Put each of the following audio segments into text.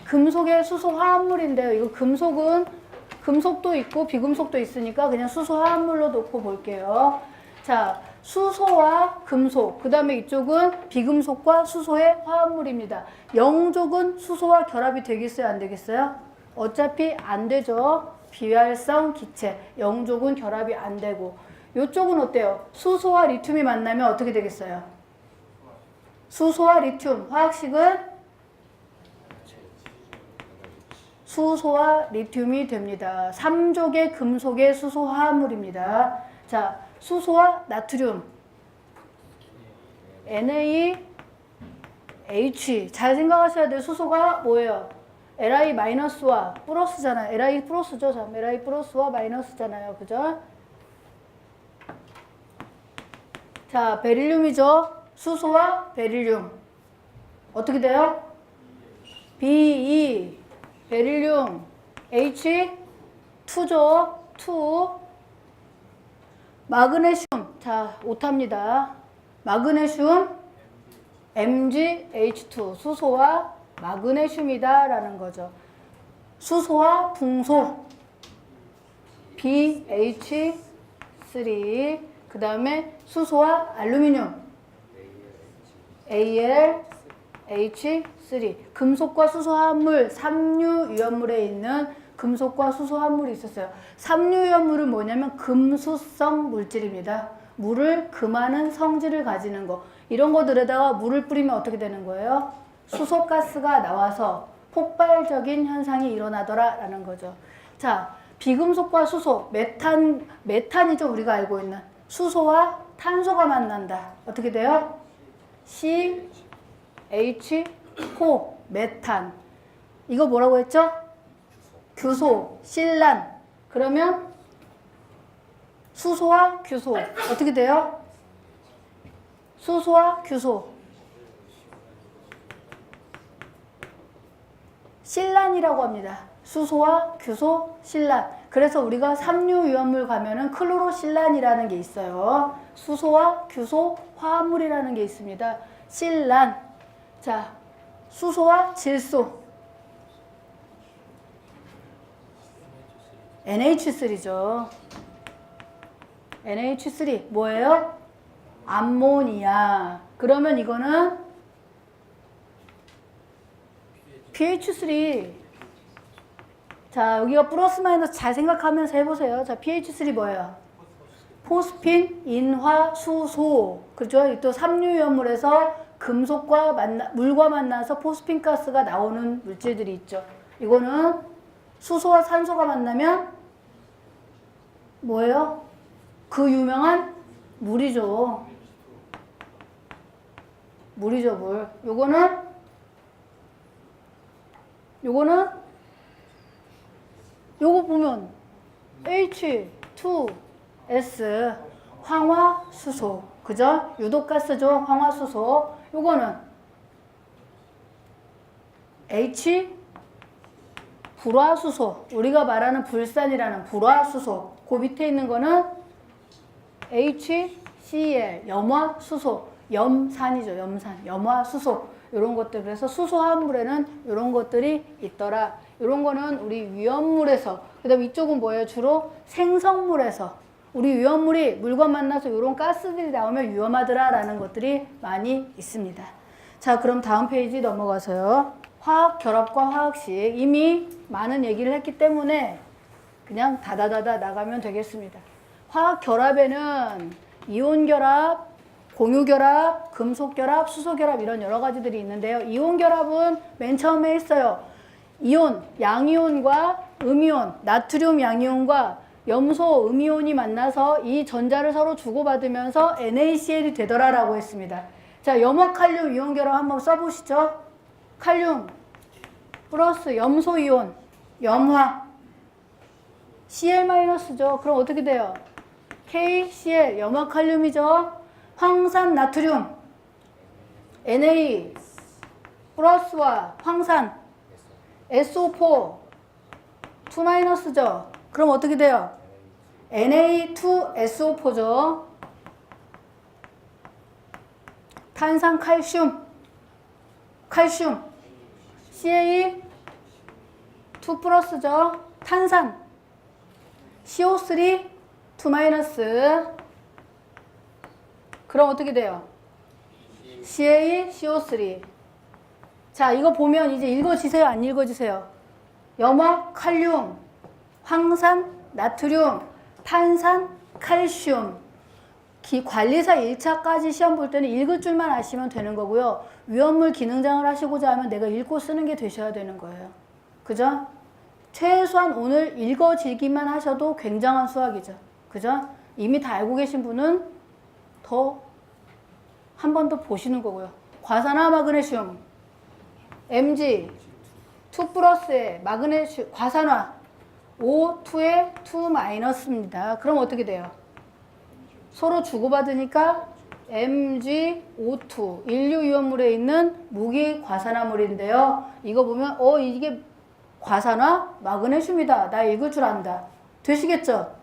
금속의 수소 화합물인데요. 이거 금속은 금속도 있고 비금속도 있으니까 그냥 수소 화합물로 놓고 볼게요. 자, 수소와 금속, 그 다음에 이쪽은 비금속과 수소의 화합물입니다. 영족은 수소와 결합이 되겠어요? 안 되겠어요? 어차피 안 되죠. 비활성 기체, 영족은 결합이 안 되고. 이쪽은 어때요? 수소와 리튬이 만나면 어떻게 되겠어요? 수소와 리튬, 화학식은 수소와 리튬이 됩니다. 3족의 금속의 수소 화합물입니다. 자, 수소와 나트륨 NaH. 잘 생각하셔야 돼요. 수소가 뭐예요? Li-와 플러스잖아요. Li 플러스죠. Li 플러스와 마이너스잖아요. 그죠? 자, 베릴륨이죠. 수소와 베릴륨 어떻게 돼요? Be 베릴륨 H2죠. 2. 마그네슘. 자, 오탑니다. 마그네슘 MgH2. 수소와 마그네슘이다 라는 거죠. 수소와 붕소 BH3. 그 다음에 수소와 알루미늄 AlH3. 금속과 수소 화합물, 삼류 위험물에 있는 금속과 수소 화합물이 있었어요. 삼류 위험물은 뭐냐면 금수성 물질입니다. 물을 금하는 성질을 가지는 거. 이런 것들에다가 물을 뿌리면 어떻게 되는 거예요? 수소가스가 나와서 폭발적인 현상이 일어나더라 라는 거죠. 자, 비금속과 수소, 메탄이죠. 우리가 알고 있는. 수소와 탄소가 만난다. 어떻게 돼요? CH4, 메탄. 이거 뭐라고 했죠? 규소, 실란. 그러면 수소와 규소 어떻게 돼요? 수소와 규소 실란이라고 합니다. 수소와 규소, 실란. 그래서 우리가 삼류 위험물 가면은 클로로실란이라는 게 있어요. 수소와 규소 화합물이라는 게 있습니다. 실란. 자, 수소와 질소 NH3죠. NH3 뭐예요? 암모니아. 그러면 이거는 pH3. 자, 여기가 플러스 마이너스 잘 생각하면서 해보세요. 자, pH3 뭐예요? 포스핀, 인화, 수소. 그죠? 또 삼류위험물에서 금속과 물과 만나서 포스핀 가스가 나오는 물질들이 있죠. 이거는 수소와 산소가 만나면 뭐예요? 그 유명한 물이죠. 물이죠, 물. 요거 보면 H2S 황화수소. 그죠? 유독가스죠. 황화수소. 요거는 H 불화수소. 우리가 말하는 불산이라는 불화수소. 그 밑에 있는 거는 HCl 염화수소. 염산이죠. 염산. 염화수소. 이런 것들. 그래서 수소 화합물에는 이런 것들이 있더라. 이런 거는 우리 위험물에서. 그 다음에 이쪽은 뭐예요? 주로 생성물에서. 우리 위험물이 물과 만나서 이런 가스들이 나오면 위험하더라 라는 것들이 많이 있습니다. 자, 그럼 다음 페이지 넘어가서요. 화학 결합과 화학식. 이미 많은 얘기를 했기 때문에 그냥 다다다다 나가면 되겠습니다. 화학 결합에는 이온 결합, 공유 결합, 금속 결합, 수소 결합 이런 여러 가지들이 있는데요. 이온 결합은 맨 처음에 했어요. 이온, 양이온과 음이온, 나트륨 양이온과 염소 음이온이 만나서 이 전자를 서로 주고받으면서 NaCl이 되더라라고 했습니다. 자, 염화칼륨 이온 결합 한번 써보시죠. 칼륨 플러스 염소 이온, 염화 Cl-죠. 그럼 어떻게 돼요? KCl, 염화칼륨이죠. 황산 나트륨 Na 플러스와 황산 SO4 2-죠. 그럼 어떻게 돼요? Na2SO4죠. 탄산칼슘 칼슘 2 플러스죠. 탄산. CO3 2 마이너스. 그럼 어떻게 돼요? CaCO3. 자, 이거 보면 이제 읽어지세요? 안 읽어지세요? 염화, 칼륨, 황산, 나트륨, 탄산, 칼슘. 관리사 1차까지 시험 볼 때는 읽을 줄만 아시면 되는 거고요. 위험물 기능장을 하시고자 하면 내가 읽고 쓰는 게 되셔야 되는 거예요. 그죠? 최소한 오늘 읽어지기만 하셔도 굉장한 수학이죠. 그죠? 이미 다 알고 계신 분은 더 한 번 더 보시는 거고요. 과산화 마그네슘, Mg 2 플러스에 마그네슘, 과산화 O2에 2 마이너스입니다. 그럼 어떻게 돼요? 서로 주고받으니까 MgO2 인류위험물에 있는 무기 과산화물인데요. 이거 보면 이게 과산화 마그네슘이다. 나 읽을 줄 안다. 되시겠죠?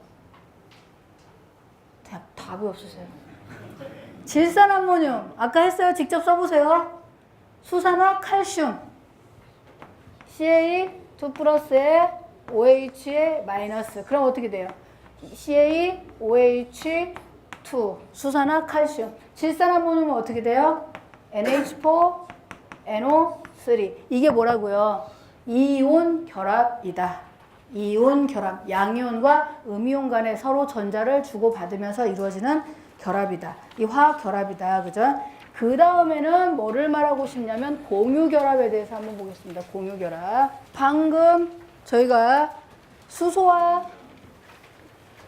답이 없으세요. 질산암모늄 아까 했어요. 직접 써보세요. 수산화 칼슘 Ca 2 플러스에 OH에 마이너스. 그럼 어떻게 돼요? CaOH2 수산화 칼슘. 질산암모늄은 어떻게 돼요? NH4 NO3. 이게 뭐라고요? 이온 결합이다. 이온 결합. 양이온과 음이온 간에 서로 전자를 주고받으면서 이루어지는 결합이다. 이 화학 결합이다. 그죠? 그 다음에는 뭐를 말하고 싶냐면 공유결합에 대해서 한번 보겠습니다. 공유결합. 방금 저희가 수소와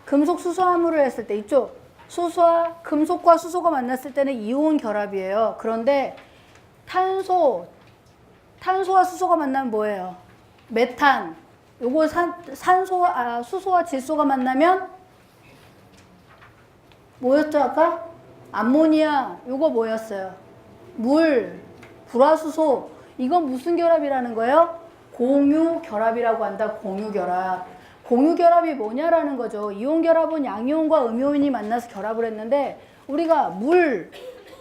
금속 수소화물을 했을 때 이쪽 수소와 금속과 수소가 만났을 때는 이온 결합이에요. 그런데 탄소와 수소가 만나면 뭐예요? 메탄. 요거 수소와 질소가 만나면 뭐였죠 아까? 암모니아. 요거 뭐였어요? 물, 불화수소. 이건 무슨 결합이라는 거예요? 공유결합이라고 한다. 공유결합. 공유결합이 뭐냐라는 거죠. 이온결합은 양이온과 음이온이 만나서 결합을 했는데 우리가 물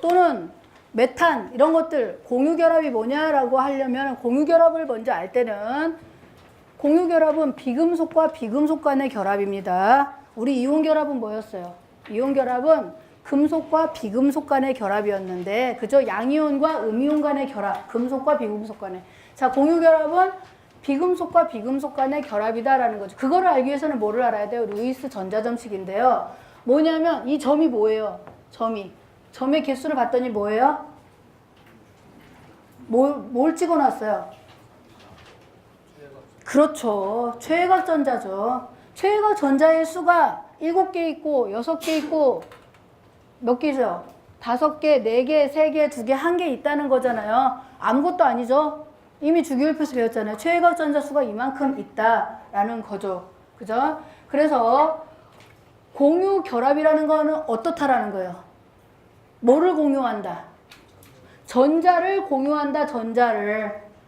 또는 메탄 이런 것들 공유결합이 뭐냐라고 하려면 공유결합을 먼저 알 때는 공유결합은 비금속과 비금속 간의 결합입니다. 우리 이온결합은 뭐였어요? 이온결합은 금속과 비금속 간의 결합이었는데 그죠? 양이온과 음이온 간의 결합, 금속과 비금속 간의. 자, 공유결합은 비금속과 비금속 간의 결합이다라는 거죠. 그거를 알기 위해서는 뭐를 알아야 돼요? 루이스 전자점식인데요. 뭐냐면 이 점이 뭐예요? 점의 개수를 봤더니 뭐예요? 뭘 찍어놨어요? 그렇죠. 최외곽 전자죠. 최외곽 전자의 수가 7개 있고 6개 있고 몇 개죠? 5개, 4개, 3개, 2개, 1개 있다는 거잖아요. 아무것도 아니죠. 이미 주기율표에서 배웠잖아요. 최외곽 전자 수가 이만큼 있다라는 거죠. 그죠? 그래서 공유 결합이라는 거는 어떻다라는 거예요? 뭐를 공유한다? 전자를 공유한다.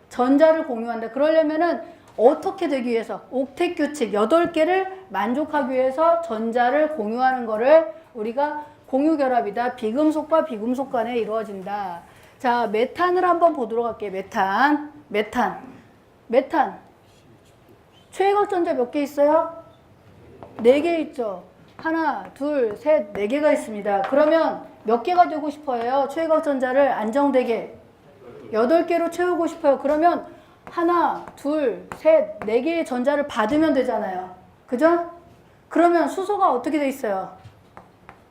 전자를 공유한다. 그러려면은 어떻게 되기 위해서? 옥텟 규칙 8개를 만족하기 위해서 전자를 공유하는 거를 우리가 공유결합이다. 비금속과 비금속 간에 이루어진다. 자, 메탄을 한번 보도록 할게요. 메탄. 최외곽 전자 몇 개 있어요? 4개 있죠. 하나, 둘, 셋, 4개가 있습니다. 그러면 몇 개가 되고 싶어요? 최외곽 전자를 안정되게 8개로 채우고 싶어요. 그러면 하나, 둘, 셋, 4개의 전자를 받으면 되잖아요. 그죠? 그러면 수소가 어떻게 돼 있어요?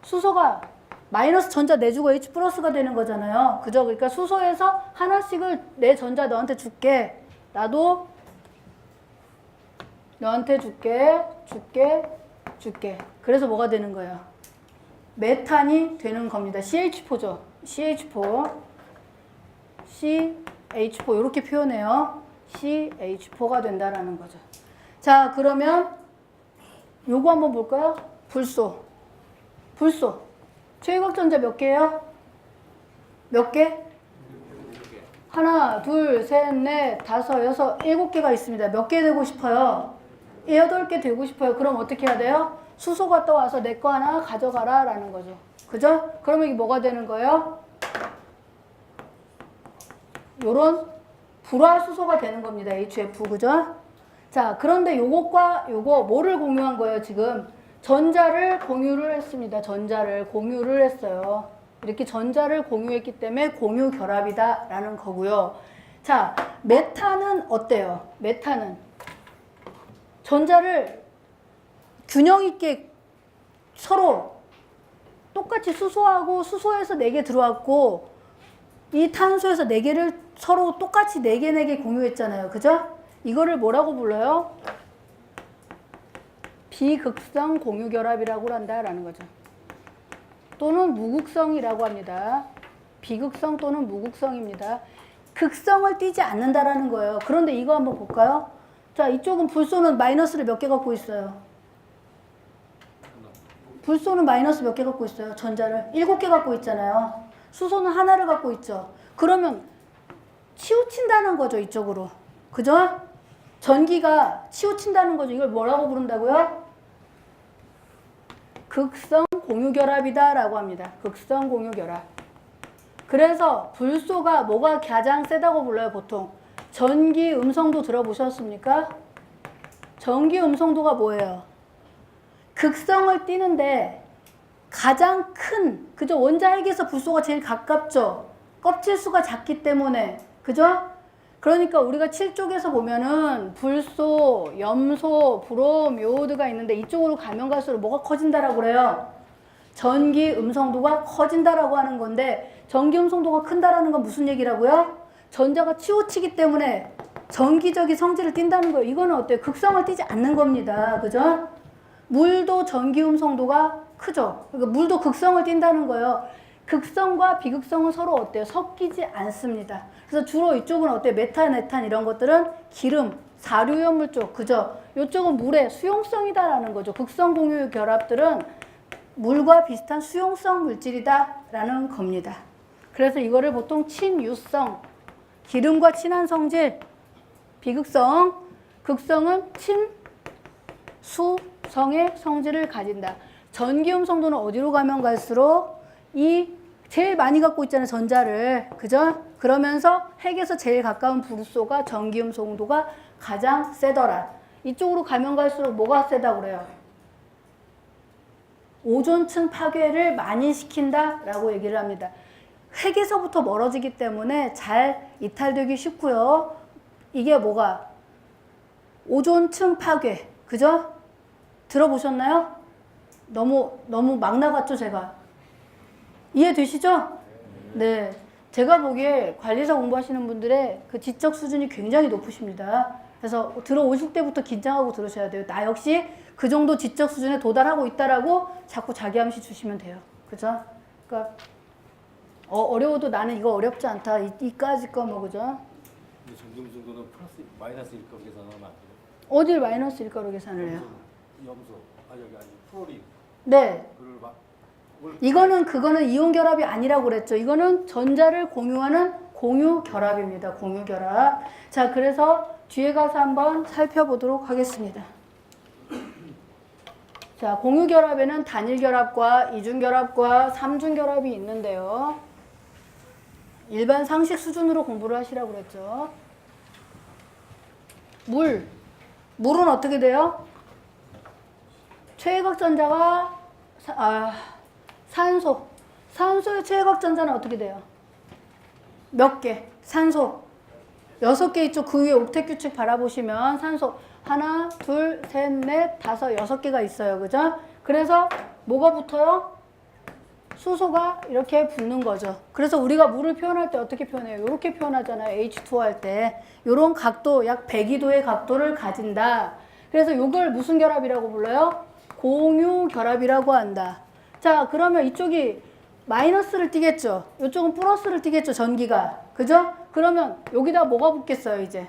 수소가 마이너스 전자 내주고 H 플러스가 되는 거잖아요. 그죠? 그러니까 수소에서 하나씩을 내 전자 너한테 줄게. 나도 너한테 줄게. 그래서 뭐가 되는 거예요? 메탄이 되는 겁니다. CH4죠. CH4 이렇게 표현해요. CH4가 된다라는 거죠. 자, 그러면 요거 한번 볼까요? 불소. 최외곽 전자 몇 개예요? 몇 개? 하나, 둘, 셋, 넷, 다섯, 여섯, 7개가 있습니다. 몇 개 되고 싶어요? 8개 되고 싶어요. 그럼 어떻게 해야 돼요? 수소가 떠와서 내 거 하나 가져가라 라는 거죠. 그죠? 그러면 이게 뭐가 되는 거예요? 요런 불화수소가 되는 겁니다. HF. 그죠? 자, 그런데 요것과 요거 뭐를 공유한 거예요, 지금? 전자를 공유를 했습니다. 전자를 공유를 했어요. 이렇게 전자를 공유했기 때문에 공유 결합이다라는 거고요. 자, 메탄은 어때요? 메탄은 전자를 균형 있게 서로 똑같이 수소하고 수소에서 4개 들어왔고 이 탄소에서 4개를 서로 똑같이 4개 공유했잖아요. 그죠? 이거를 뭐라고 불러요? 비극성 공유결합이라고 한다라는 거죠. 또는 무극성이라고 합니다. 비극성 또는 무극성입니다. 극성을 띠지 않는다라는 거예요. 그런데 이거 한번 볼까요? 자, 이쪽은 불소는 마이너스를 몇 개 갖고 있어요? 불소는 마이너스 몇 개 갖고 있어요? 전자를 7개 갖고 있잖아요. 수소는 하나를 갖고 있죠. 그러면 치우친다는 거죠, 이쪽으로. 그죠? 전기가 치우친다는 거죠. 이걸 뭐라고 부른다고요? 극성 공유결합이다 라고 합니다. 극성 공유결합. 그래서 불소가 뭐가 가장 세다고 불러요, 보통? 전기 음성도 들어보셨습니까? 전기 음성도가 뭐예요? 극성을 띠는데 가장 큰, 그죠? 원자핵에서 불소가 제일 가깝죠? 껍질수가 작기 때문에, 그죠? 그러니까 우리가 7쪽에서 보면은 불소, 염소, 브롬, 요오드가 있는데 이쪽으로 가면 갈수록 뭐가 커진다라고 그래요? 전기 음성도가 커진다라고 하는 건데 전기 음성도가 큰다라는 건 무슨 얘기라고요? 전자가 치우치기 때문에 전기적인 성질을 띈다는 거예요. 이거는 어때요? 극성을 띠지 않는 겁니다. 그죠? 물도 전기 음성도가 크죠? 그러니까 물도 극성을 띈다는 거예요. 극성과 비극성은 서로 어때요? 섞이지 않습니다. 그래서 주로 이쪽은 어때요? 메탄, 에탄 이런 것들은 기름, 사료연물 쪽, 그죠? 이쪽은 물의 수용성이다라는 거죠. 극성 공유 결합들은 물과 비슷한 수용성 물질이다라는 겁니다. 그래서 이거를 보통 친유성, 기름과 친한 성질, 비극성, 극성은 친수성의 성질을 가진다. 전기음 성도는 어디로 가면 갈수록 이 제일 많이 갖고 있잖아요, 전자를. 그죠? 그러면서 핵에서 제일 가까운 불소가 전기음 성도가 가장 세더라. 이쪽으로 가면 갈수록 뭐가 세다고 그래요? 오존층 파괴를 많이 시킨다라고 얘기를 합니다. 핵에서부터 멀어지기 때문에 잘 이탈되기 쉽고요. 이게 뭐가? 오존층 파괴. 그죠? 들어보셨나요? 너무 막 나갔죠, 제가? 이해되시죠? 네. 제가 보기에 관리사 공부하시는 분들의 그 지적 수준이 굉장히 높으십니다. 그래서 들어오실 때부터 긴장하고 들으셔야 돼요. 나 역시 그 정도 지적 수준에 도달하고 있다라고 자꾸 자기 암시 주시면 돼요. 그죠? 그러니까 어려워도 나는 이거 어렵지 않다. 이까지 거 뭐, 그죠? 근데 전기음 정도는 플러스 마이너스 일거 계산하면 안 돼요? 어딜 마이너스 일가로 계산을 해요? 염소, 아니 플로린. 네. 그걸 막 그거는 이온 결합이 아니라고 그랬죠. 이거는 전자를 공유하는 공유 결합입니다. 공유 결합. 자, 그래서 뒤에 가서 한번 살펴보도록 하겠습니다. 자, 공유 결합에는 단일 결합과 이중 결합과 삼중 결합이 있는데요. 일반 상식 수준으로 공부를 하시라고 그랬죠. 물은 어떻게 돼요? 최외각 전자가 산소의 최외각 전자는 어떻게 돼요? 몇 개? 산소 6개 있죠. 그 위에 옥텟 규칙 바라보시면 산소 하나, 둘, 셋, 넷, 다섯, 6개가 있어요. 그죠? 그래서 뭐가 붙어요? 수소가 이렇게 붙는 거죠. 그래서 우리가 물을 표현할 때 어떻게 표현해요? 이렇게 표현하잖아요. H2O 할 때. 이런 각도, 약 102도의 각도를 가진다. 그래서 이걸 무슨 결합이라고 불러요? 공유 결합이라고 한다. 자, 그러면 이쪽이 마이너스를 띠겠죠. 이쪽은 플러스를 띠겠죠. 전기가. 그죠? 그러면 여기다 뭐가 붙겠어요, 이제?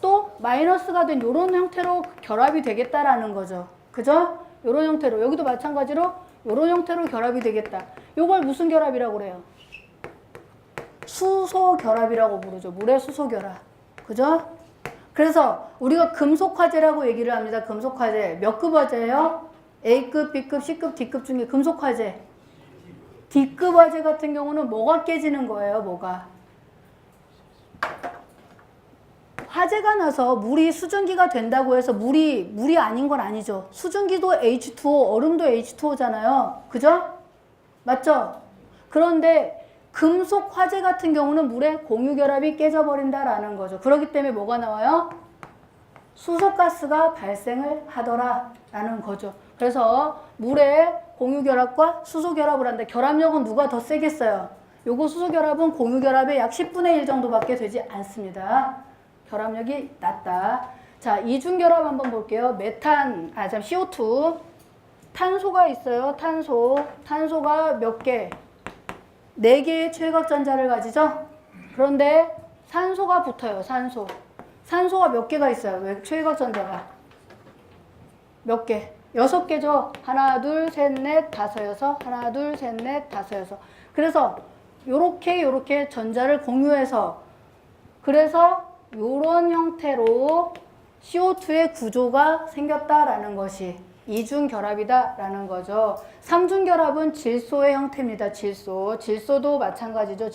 또 마이너스가 된 이런 형태로 결합이 되겠다라는 거죠. 그죠? 이런 형태로. 여기도 마찬가지로 이런 형태로 결합이 되겠다. 이걸 무슨 결합이라고 그래요? 수소 결합이라고 부르죠. 물의 수소 결합. 그죠? 그래서 우리가 금속 화재라고 얘기를 합니다. 금속 화재. 몇 급 화재예요? A급, B급, C급, D급 중에 금속 화재. D급 화재 같은 경우는 뭐가 깨지는 거예요? 뭐가? 화재가 나서 물이 수증기가 된다고 해서 물이 아닌 건 아니죠. 수증기도 H2O, 얼음도 H2O잖아요. 그죠? 맞죠? 그런데 금속 화재 같은 경우는 물의 공유결합이 깨져버린다라는 거죠. 그렇기 때문에 뭐가 나와요? 수소가스가 발생을 하더라라는 거죠. 그래서 물의 공유결합과 수소결합을 한다. 결합력은 누가 더 세겠어요? 요거 수소결합은 공유결합의 약 10분의 1 정도밖에 되지 않습니다. 결합력이 낮다. 자, 이중결합 한번 볼게요. CO2. 탄소가 있어요. 탄소가 몇 개? 4개의 최각전자를 가지죠? 그런데 산소가 붙어요. 산소가 몇 개가 있어요? 왜 최각전자가? 몇 개? 6개죠? 하나, 둘, 셋, 넷, 다섯, 여섯. 하나, 둘, 셋, 넷, 다섯, 여섯. 그래서 요렇게 전자를 공유해서 그래서 요런 형태로 CO2의 구조가 생겼다라는 것이 이중결합이다라는 거죠. 삼중결합은 질소의 형태입니다. 질소도 마찬가지죠.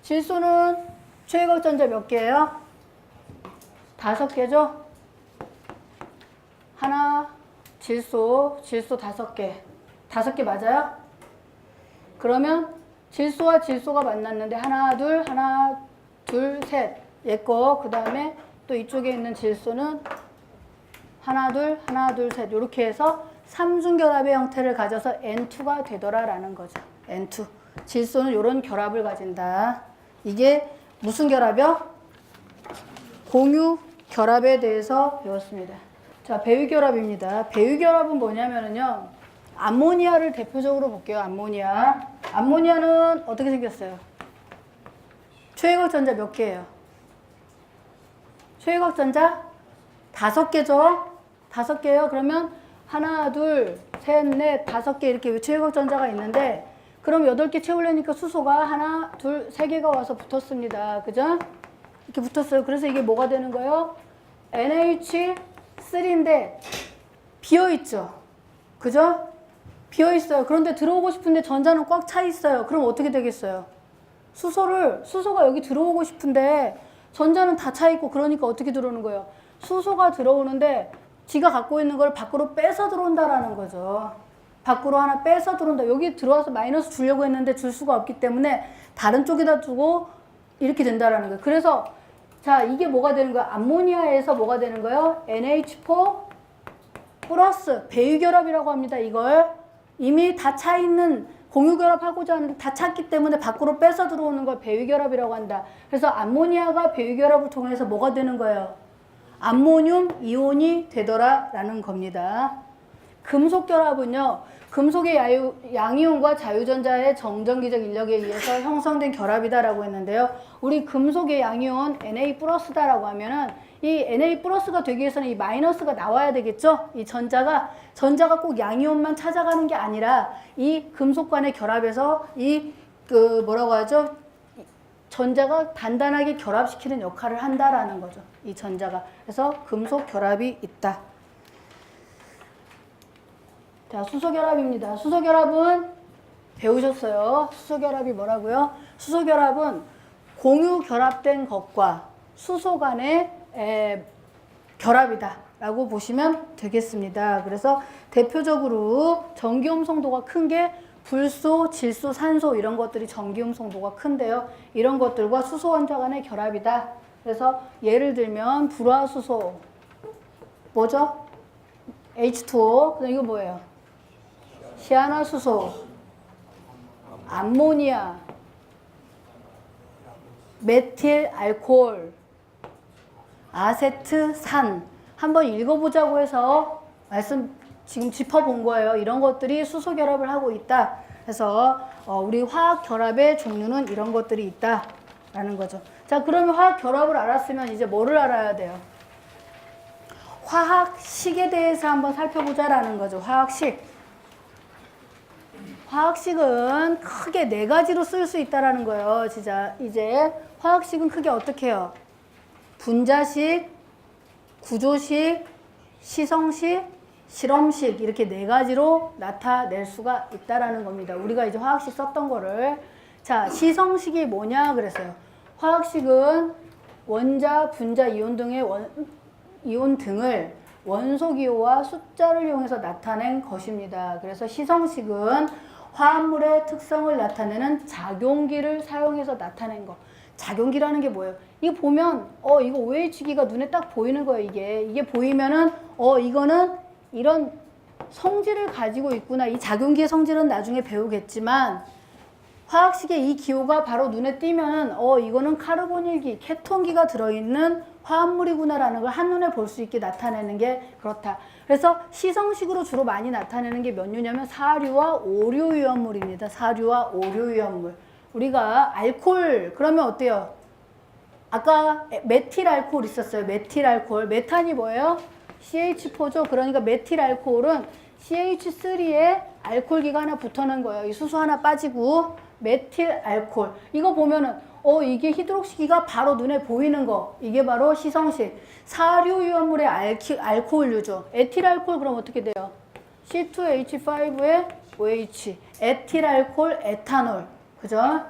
질소는 최각전자 몇 개예요? 5개죠? 하나, 질소 5개. 5개 맞아요? 그러면 질소와 질소가 만났는데 하나, 둘, 셋. 얘 거. 그 다음에 또 이쪽에 있는 질소는 하나, 둘, 셋. 이렇게 해서 삼중결합의 형태를 가져서 N2가 되더라라는 거죠. N2. 질소는 이런 결합을 가진다. 이게 무슨 결합이요? 공유 결합에 대해서 배웠습니다. 자, 배위결합입니다. 배위결합은 뭐냐면요. 암모니아를 대표적으로 볼게요. 암모니아는 어떻게 생겼어요? 최각전자 몇 개예요? 최각전자 5개죠? 5개요. 그러면 하나, 둘, 셋, 넷, 5개 이렇게 최각전자가 있는데 그럼 8개 채우려니까 수소가 하나, 둘, 3개가 와서 붙었습니다. 그죠? 이렇게 붙었어요. 그래서 이게 뭐가 되는 거예요? NH3인데 비어있죠? 그죠? 비어있어요. 그런데 들어오고 싶은데 전자는 꽉 차 있어요. 그럼 어떻게 되겠어요? 수소가 여기 들어오고 싶은데 전자는 다 차 있고 그러니까 어떻게 들어오는 거예요? 수소가 들어오는데 지가 갖고 있는 걸 밖으로 빼서 들어온다라는 거죠. 밖으로 하나 빼서 들어온다. 여기 들어와서 마이너스 주려고 했는데 줄 수가 없기 때문에 다른 쪽에다 두고 이렇게 된다라는 거예요. 그래서 자, 이게 뭐가 되는 거야? 암모니아에서 뭐가 되는 거예요? NH4 플러스 배유결합이라고 합니다. 이걸 이미 다 차 있는 공유결합하고자 하는데 다 찼기 때문에 밖으로 빼서 들어오는 걸 배유결합이라고 한다. 그래서 암모니아가 배유결합을 통해서 뭐가 되는 거예요? 암모늄 이온이 되더라라는 겁니다. 금속결합은요. 금속의 양이온과 자유전자의 정전기적 인력에 의해서 형성된 결합이다라고 했는데요. 우리 금속의 양이온 Na+다라고 하면은 이 Na+가 되기 위해서는 이 마이너스가 나와야 되겠죠? 이 전자가 꼭 양이온만 찾아가는 게 아니라 이 금속 간의 결합에서 뭐라고 하죠? 전자가 단단하게 결합시키는 역할을 한다라는 거죠. 이 전자가. 그래서 금속 결합이 있다. 자, 수소결합입니다. 수소결합은 배우셨어요. 수소결합이 뭐라고요? 수소결합은 공유 결합된 것과 수소 간의 결합이다 라고 보시면 되겠습니다. 그래서 대표적으로 전기음 성도가 큰 게 불소, 질소, 산소 이런 것들이 전기음 성도가 큰데요. 이런 것들과 수소 원자 간의 결합이다. 그래서 예를 들면 불화수소 뭐죠? H2O. 그다음 이거 뭐예요? 시아나수소, 암모니아, 메틸 알코올, 아세트산. 한번 읽어보자고 해서 지금 짚어본 거예요. 이런 것들이 수소 결합을 하고 있다. 그래서 우리 화학 결합의 종류는 이런 것들이 있다라는 거죠. 자, 그러면 화학 결합을 알았으면 이제 뭐를 알아야 돼요? 화학식에 대해서 한번 살펴보자라는 거죠. 화학식은 크게 4가지로 쓸 수 있다라는 거예요. 진짜 이제 화학식은 크게 어떻게 해요? 분자식, 구조식, 시성식, 실험식 이렇게 4가지로 나타낼 수가 있다라는 겁니다. 우리가 이제 화학식 썼던 거를 자, 시성식이 뭐냐 그랬어요. 화학식은 원자, 분자, 이온 등의 이온 등을 원소기호와 숫자를 이용해서 나타낸 것입니다. 그래서 시성식은 화합물의 특성을 나타내는 작용기를 사용해서 나타낸 거. 작용기라는 게 뭐예요? 이거 보면 이거 OH기가 눈에 딱 보이는 거예요. 이게 보이면은 이거는 이런 성질을 가지고 있구나. 이 작용기의 성질은 나중에 배우겠지만 화학식의 이 기호가 바로 눈에 띄면은 이거는 카르보닐기, 케톤기가 들어있는 화합물이구나라는 걸 한눈에 볼 수 있게 나타내는 게 그렇다. 그래서 시성식으로 주로 많이 나타내는 게 몇 류냐면 사류와 오류 위험물입니다. 사류와 오류 위험물. 우리가 알코올 그러면 어때요? 아까 메틸 알코올 있었어요. 메틸 알코올. 메탄이 뭐예요? CH4죠. 그러니까 메틸 알코올은 CH3에 알코올기가 하나 붙어는 거예요. 이 수소 하나 빠지고 메틸 알코올. 이거 보면은 이게 히드록시기가 바로 눈에 보이는 거. 이게 바로 시성식. 사류 위험물의 알코올류죠. 에틸 알코올 그럼 어떻게 돼요? C2H5에 OH. 에틸 알코올, 에탄올. 그죠?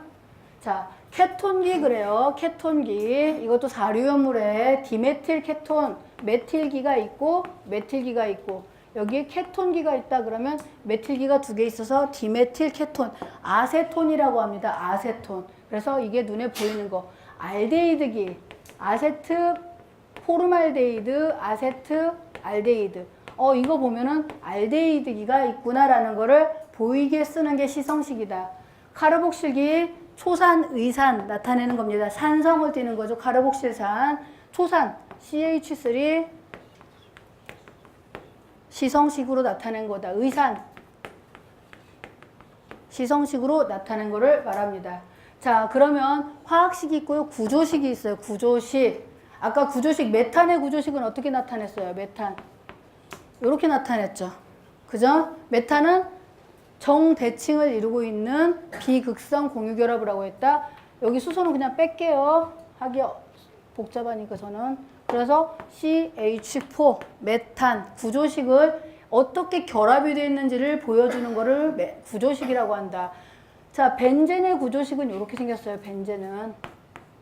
자, 케톤기 그래요. 케톤기. 이것도 사류염물에 디메틸 케톤, 메틸기가 있고 메틸기가 있고 여기에 케톤기가 있다 그러면 메틸기가 두 개 있어서 디메틸 케톤, 아세톤이라고 합니다. 아세톤. 그래서 이게 눈에 보이는 거. 알데히드기, 아세트 포르말데히드, 아세트 알데히드. 이거 보면은 알데히드기가 있구나라는 거를 보이게 쓰는 게 시성식이다. 카르복실기, 초산, 의산 나타내는 겁니다. 산성을 띠는 거죠. 카르복실산, 초산, CH3 시성식으로 나타낸 거다. 의산 시성식으로 나타낸 거를 말합니다. 자, 그러면 화학식이 있고요. 구조식이 있어요. 구조식. 아까 구조식 메탄의 구조식은 어떻게 나타냈어요? 메탄. 이렇게 나타냈죠. 그죠? 메탄은 정대칭을 이루고 있는 비극성 공유결합이라고 했다. 여기 수소는 그냥 뺄게요. 하기 복잡하니까 저는. 그래서 CH4 메탄 구조식을 어떻게 결합이 되어 있는지를 보여주는 거를 구조식이라고 한다. 자, 벤젠의 구조식은 이렇게 생겼어요.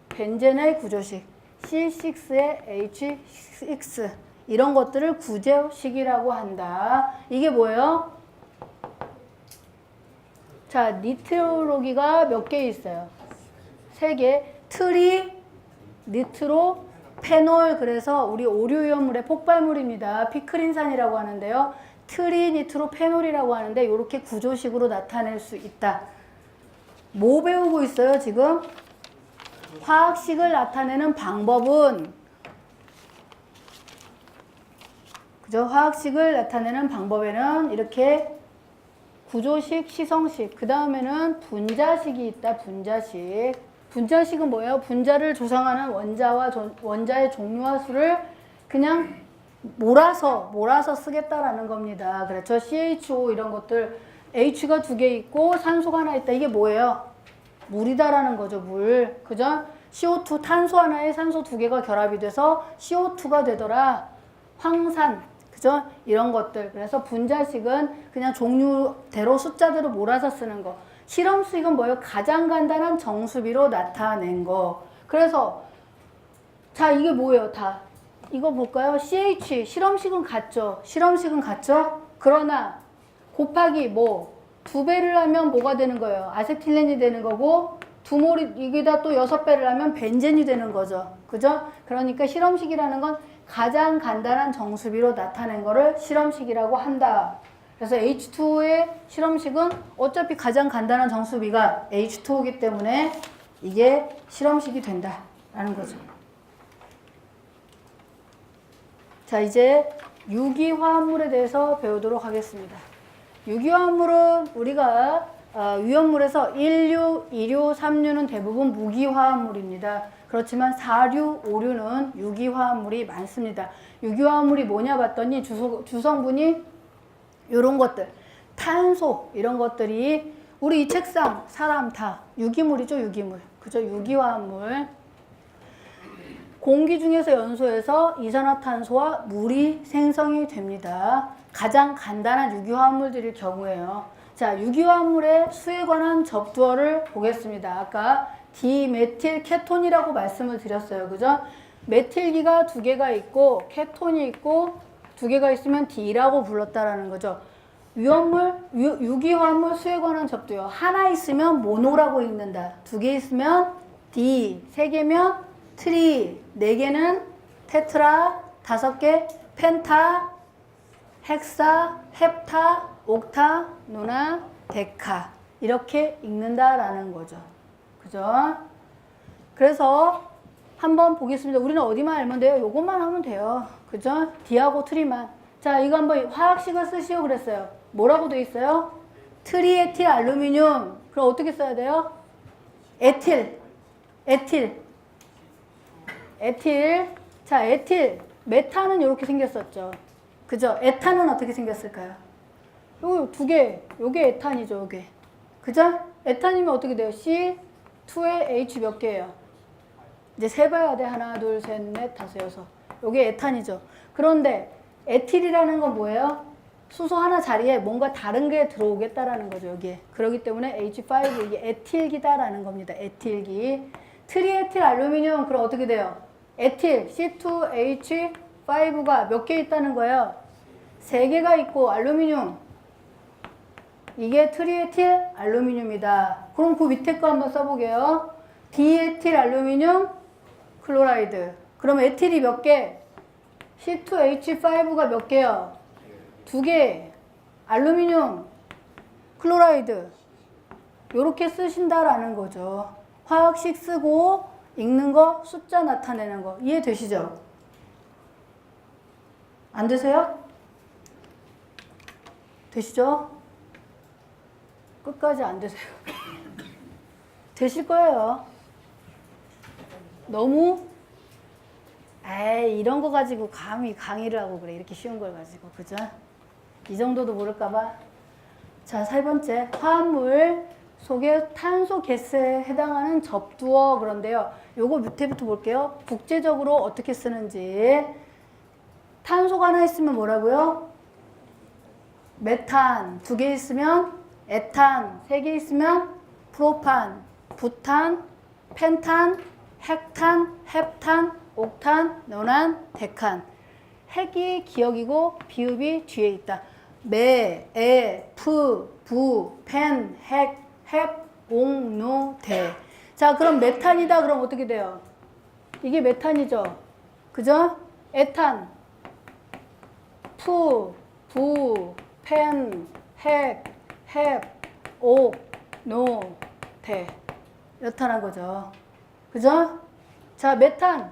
벤젠의 구조식 C6에 H6 이런 것들을 구조식이라고 한다. 이게 뭐예요? 자, 니트로로기가 몇 개 있어요? 3개. 트리, 니트로, 페놀. 그래서 우리 오류위험물의 폭발물입니다. 피크린산이라고 하는데요. 트리, 니트로, 페놀이라고 하는데 이렇게 구조식으로 나타낼 수 있다. 뭐 배우고 있어요, 지금? 화학식을 나타내는 방법은 그죠? 화학식을 나타내는 방법에는 이렇게 구조식, 시성식, 그 다음에는 분자식이 있다. 분자식. 분자식은 뭐예요? 분자를 조성하는 원자의 종류와 수를 그냥 몰아서 쓰겠다라는 겁니다. 그렇죠? CHO 이런 것들 H가 2개 있고 산소가 하나 있다. 이게 뭐예요? 물이다라는 거죠. 물. 그죠? CO2 탄소 하나에 산소 2개가 결합이 돼서 CO2가 되더라. 황산. 그죠? 이런 것들. 그래서 분자식은 그냥 종류대로 숫자대로 몰아서 쓰는 거. 실험식은 뭐예요? 가장 간단한 정수비로 나타낸 거. 그래서 자, 이게 뭐예요? 다. 이거 볼까요? CH 실험식은 같죠? 실험식은 같죠? 그러나 곱하기 뭐 2배를 하면 뭐가 되는 거예요? 아세틸렌이 되는 거고 2몰이 이게다 또 6배를 하면 벤젠이 되는 거죠. 그죠? 그러니까 실험식이라는 건 가장 간단한 정수비로 나타낸 거를 실험식이라고 한다. 그래서 H2O의 실험식은 어차피 가장 간단한 정수비가 H2O이기 때문에 이게 실험식이 된다라는 거죠. 자, 이제 유기화합물에 대해서 배우도록 하겠습니다. 유기화합물은 우리가 위험물에서 1류, 2류, 3류는 대부분 무기화합물입니다. 그렇지만 4류, 5류는 유기화합물이 많습니다. 유기화합물이 뭐냐 봤더니 주성분이 이런 것들, 탄소 이런 것들이 우리 이 책상, 사람 다 유기물이죠. 유기물. 그죠? 유기화합물. 공기 중에서 연소해서 이산화탄소와 물이 생성이 됩니다. 가장 간단한 유기화합물들일 경우에요. 자, 유기화합물의 수에 관한 접두어를 보겠습니다. 아까 디메틸 케톤이라고 말씀을 드렸어요. 그죠? 메틸기가 두 개가 있고 케톤이 있고 두 개가 있으면 D라고 불렀다라는 거죠. 유기화합물 수에 관한 접두요. 하나 있으면 모노라고 읽는다. 두 개 있으면 D, 세 개면 트리, 네 개는 테트라, 다섯 개 펜타, 헥사, 헵타, 옥타, 노나, 데카 이렇게 읽는다라는 거죠. 그죠? 그래서 한번 보겠습니다. 우리는 어디만 알면 돼요? 요것만 하면 돼요. 그죠? D하고 트리만. 자, 이거 한번 화학식을 쓰시오 그랬어요. 뭐라고 돼 있어요? 트리에틸 알루미늄. 그럼 어떻게 써야 돼요? 에틸. 자, 에틸. 메탄은 이렇게 생겼었죠. 그죠? 에탄은 어떻게 생겼을까요? 요 두 개. 요게 에탄이죠, 요게. 그죠? 에탄이면 어떻게 돼요? C2에 H 몇 개예요? 이제 세봐야 돼. 하나, 둘, 셋, 넷, 다섯, 여섯. 요게 에탄이죠. 그런데 에틸이라는 건 뭐예요? 수소 하나 자리에 뭔가 다른 게 들어오겠다라는 거죠, 여기에. 그렇기 때문에 H5, 이게 에틸기다라는 겁니다. 에틸기. 트리에틸 알루미늄, 그럼 어떻게 돼요? 에틸, C2H5가 몇 개 있다는 거예요? 세 개가 있고, 알루미늄. 이게 트리에틸 알루미늄이다. 그럼 그 밑에 거 한번 써보게요. 디에틸 알루미늄 클로라이드. 그럼 에틸이 몇 개? C2H5가 몇 개요? 두 개. 알루미늄 클로라이드. 요렇게 쓰신다라는 거죠. 화학식 쓰고 읽는 거, 숫자 나타내는 거. 이해되시죠? 안 되세요? 되시죠? 끝까지 안 되세요. 되실 거예요. 너무 에이 이런 거 가지고 감히 강의를 하고 그래. 이렇게 쉬운 걸 가지고. 그죠? 이 정도도 모를까봐. 자, 세 번째. 화합물 속에 탄소 개수에 해당하는 접두어. 그런데요. 요거 밑에부터 볼게요. 국제적으로 어떻게 쓰는지. 탄소가 하나 있으면 뭐라고요? 메탄. 두 개 있으면 에탄. 세 개 있으면 프로판, 부탄, 펜탄, 헥탄, 헵탄, 옥탄, 노난, 데칸. 핵이 기억이고 비읍이 뒤에 있다. 메, 에, 프, 부, 펜, 헥, 헵, 옥, 노, 데. 자, 그럼 메탄이다. 그럼 어떻게 돼요? 이게 메탄이죠. 그죠? 에탄, 푸, 부, 펜, 헥, 헵, 옥, 노, 데. 이렇다는 거죠. 그죠? 자, 메탄,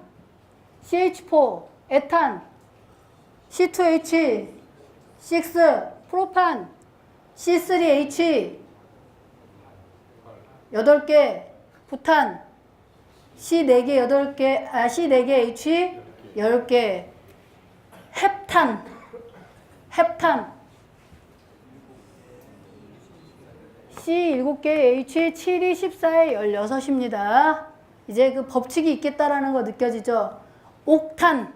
CH4, 에탄, C2H, 6, 프로판, C3H, 8개, 부탄, C4개, 8개, C4개 H, 10개, 헵탄, C7개 H, 7이 14에 16입니다. 이제 그 법칙이 있겠다라는 거 느껴지죠? 옥탄.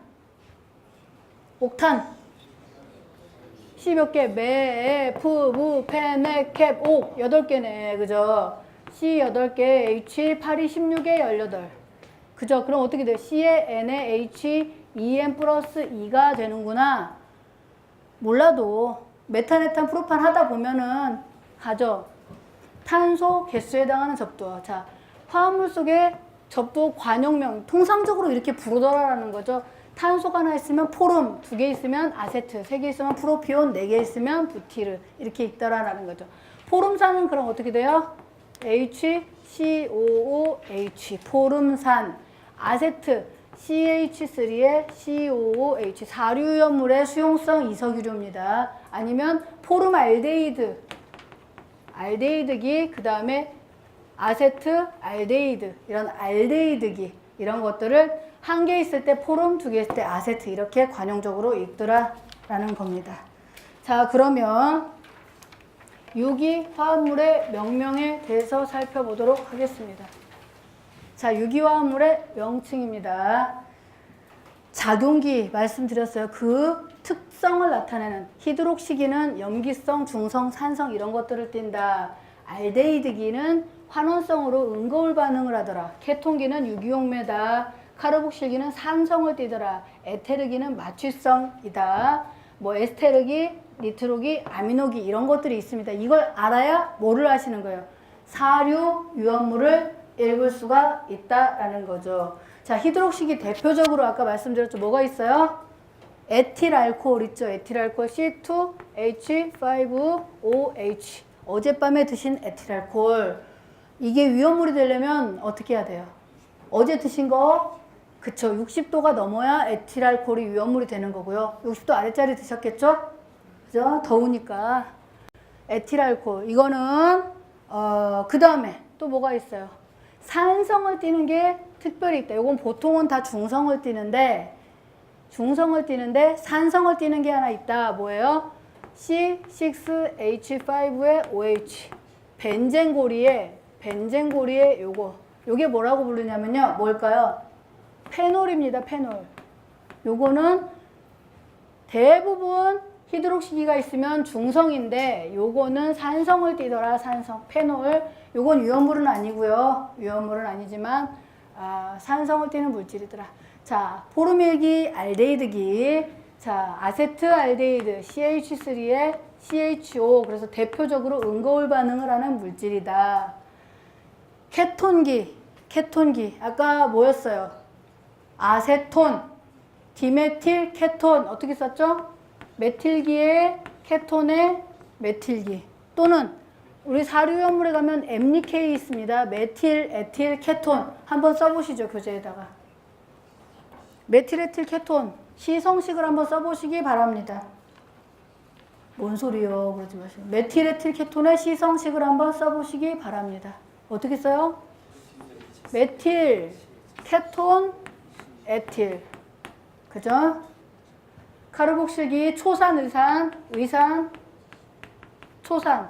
C 몇 개? 매, 프, 부, 펜, 헥, 캡, 옥. 8개네. 그죠? C 8개, H 8이 16에 18. 그죠? 그럼 어떻게 돼요? C에 N에 H, EN 플러스 2가 되는구나. 몰라도 메탄, 프로판 하다 보면은 가죠. 탄소 개수에 해당하는 접두어. 자, 화합물 속에 접두어 관용명. 통상적으로 이렇게 부르더라라는 거죠. 탄소가 하나 있으면 포름, 두 개 있으면 아세트, 세 개 있으면 프로피온, 네 개 있으면 부티르. 이렇게 있더라라는 거죠. 포름산은 그럼 어떻게 돼요? HCOOH, 포름산. 아세트, CH3에 COOH, 사류염물의 수용성 이석유료입니다. 아니면 포름알데히드, 알데히드기, 그 다음에 아세트, 알데히드, 이런 알데히드기, 이런 것들을 한 개 있을 때 포름, 두 개 있을 때 아세트, 이렇게 관용적으로 읽더라라는 겁니다. 자, 그러면 유기화합물의 명명에 대해서 살펴보도록 하겠습니다. 자, 유기화합물의 명칭입니다. 작용기 말씀드렸어요. 그 특성을 나타내는 히드록시기는 염기성, 중성, 산성 이런 것들을 띈다. 알데히드기는 환원성으로 은거울 반응을 하더라. 케톤기는 유기용매다. 카르복실기는 산성을 띠더라. 에테르기는 마취성이다. 뭐 에스테르기, 니트로기, 아미노기 이런 것들이 있습니다. 이걸 알아야 뭐를 하시는 거예요? 사류 유언물을 읽을 수가 있다라는 거죠. 자, 히드록식이 대표적으로 아까 말씀드렸죠. 뭐가 있어요? 에틸알코올 있죠. 에틸알코올 C2H5OH. 어젯밤에 드신 에틸알코올. 이게 위험물이 되려면 어떻게 해야 돼요? 어제 드신 거, 그쵸. 60도가 넘어야 에틸알코올이 위험물이 되는 거고요. 60도 아래짜리 드셨겠죠? 그죠? 더우니까. 에틸알코올. 이거는, 그 다음에 또 뭐가 있어요? 산성을 띠는 게 특별히 있다. 이건 보통은 다 중성을 띠는데, 산성을 띠는 게 하나 있다. 뭐예요? C6H5의 OH. 벤젠고리에 요게 뭐라고 부르냐면요. 뭘까요? 페놀입니다. 페놀. 요거는 대부분 히드록시기가 있으면 중성인데 요거는 산성을 띠더라. 산성. 페놀. 요건 위험물은 아니고요. 위험물은 아니지만 산성을 띠는 물질이더라. 자, 포르밀기, 알데히드기. 자, 아세트알데히드 CH3에 CHO. 그래서 대표적으로 은거울 반응을 하는 물질이다. 케톤기. 아까 뭐였어요? 아세톤, 디메틸 케톤. 어떻게 썼죠? 메틸기에 케톤에 메틸기. 또는 우리 사료연물에 가면 MK 있습니다. 메틸, 에틸, 케톤. 한번 써보시죠. 교재에다가. 메틸, 에틸, 케톤. 시성식을 한번 써보시기 바랍니다. 뭔 소리요? 그러지 마시고. 메틸, 에틸, 케톤의 시성식을 한번 써보시기 바랍니다. 어떻게 써요? 메틸, 케톤, 에틸. 그죠? 카르복실기, 초산, 의산, 초산.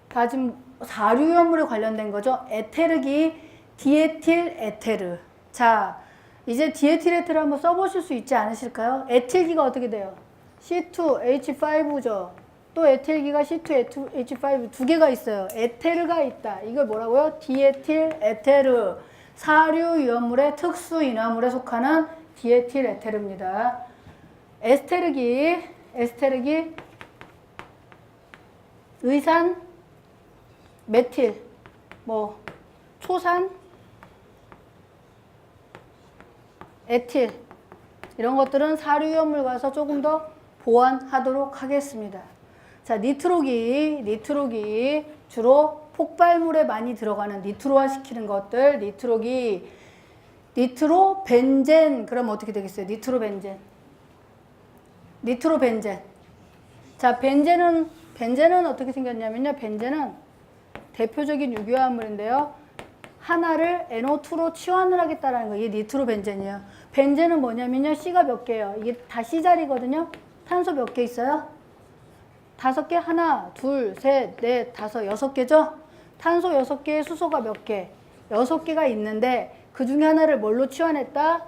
다 지금 사류연물에 관련된 거죠. 에테르기, 디에틸, 에테르. 자, 이제 디에틸, 에테르 한번 써보실 수 있지 않으실까요? 에틸기가 어떻게 돼요? C2H5죠. 또 에틸기가 C2H5 두 개가 있어요. 에테르가 있다. 이걸 뭐라고요? 디에틸, 에테르. 사류 유연물의 특수 인화물에 속하는 디에틸, 에테르입니다. 에스테르기, 의산, 메틸, 뭐 초산, 에틸 이런 것들은 사류연물 가서 조금 더 보완하도록 하겠습니다. 자, 니트로기 주로 폭발물에 많이 들어가는 니트로화 시키는 것들. 니트로벤젠. 그럼 어떻게 되겠어요? 니트로벤젠. 자, 벤젠은 어떻게 생겼냐면요. 벤젠은 대표적인 유기화합물인데요. 하나를 NO2로 치환을 하겠다라는 거. 이게 니트로벤젠이에요. 벤젠은 뭐냐면요. C가 몇 개예요? 이게 다 C자리거든요. 탄소 몇 개 있어요? 5개? 하나, 둘, 셋, 넷, 다섯, 6개죠? 탄소 6개에 수소가 몇 개? 6개가 있는데 그 중에 하나를 뭘로 치환했다?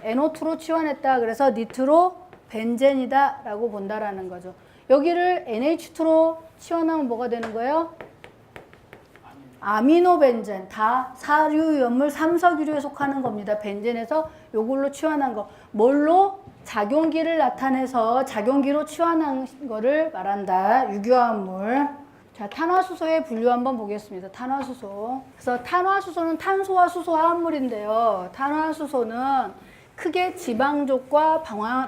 NO2로 치환했다. 그래서 니트로벤젠이다 라고 본다라는 거죠. 여기를 NH2로 치환하면 뭐가 되는 거예요? 아미노벤젠. 다 사류연물 삼석유류에 속하는 겁니다. 벤젠에서 요걸로 치환한 거. 뭘로? 작용기를 나타내서 작용기로 치환한 거를 말한다. 유기화합물. 자, 탄화수소의 분류 한번 보겠습니다. 탄화수소. 그래서 탄화수소는 탄소와 수소 화합물인데요. 탄화수소는 크게 지방족과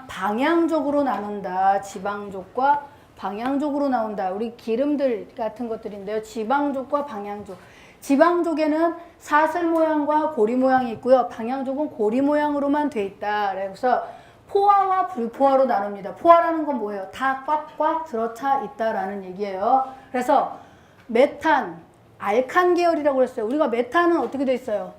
방향족으로 나눈다. 지방족과 방향족으로 나온다. 우리 기름들 같은 것들인데요. 지방족과 방향족. 지방족에는 사슬 모양과 고리 모양이 있고요. 방향족은 고리 모양으로만 돼 있다. 그래서 포화와 불포화로 나눕니다. 포화라는 건 뭐예요? 다 꽉꽉 들어차 있다라는 얘기예요. 그래서 메탄, 알칸 계열이라고 그랬어요. 우리가 메탄은 어떻게 돼 있어요?